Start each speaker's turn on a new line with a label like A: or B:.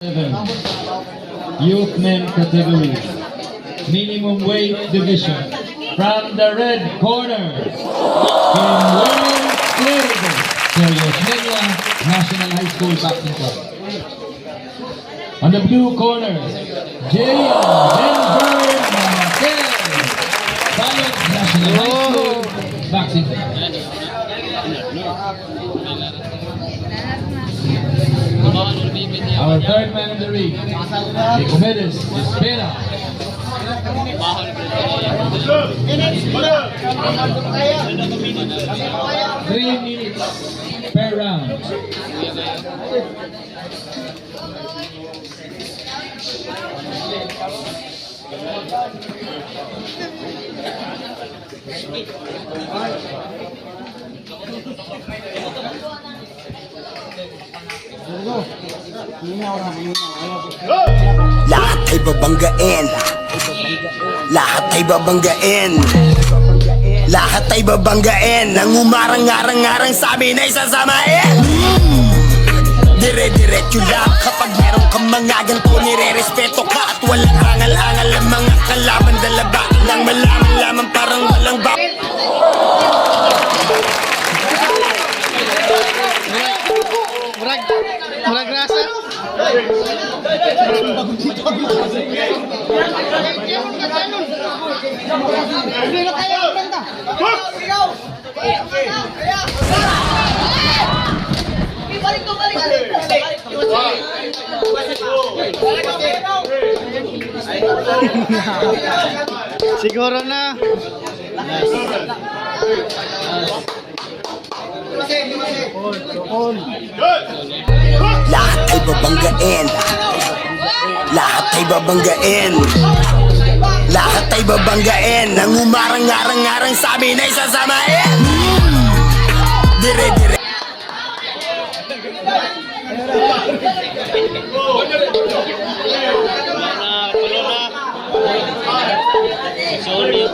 A: Youth men category, minimum weight division. From the red corner, in world clear, Yosmeña National High School Boxing Club. On the blue corner, Jaya Denver Marquez, Balut National High School Boxing Club. Our third man in the ring, Nicomedes Espera. 3 minutes per round.
B: Lahat ay babanggain. Lahat ay babanggain. Lahat ay babanggain. Nang umarang-arang-arang sabi na isasamain. Dire-diretso lang. Kapag meron kang mga ganito, nire-respeto ka. At walang angal-angal ang mga kalaban. Dalaga lang malaman lamang parang walang ba.
C: Murag rasa. Siguro na.
B: Lahat ay babanggain. Lahat ay babanggain. Lahat ay babanggain. Nang umarang-arang-arang sabi na isasamain. Dire-dire.
C: Sorry.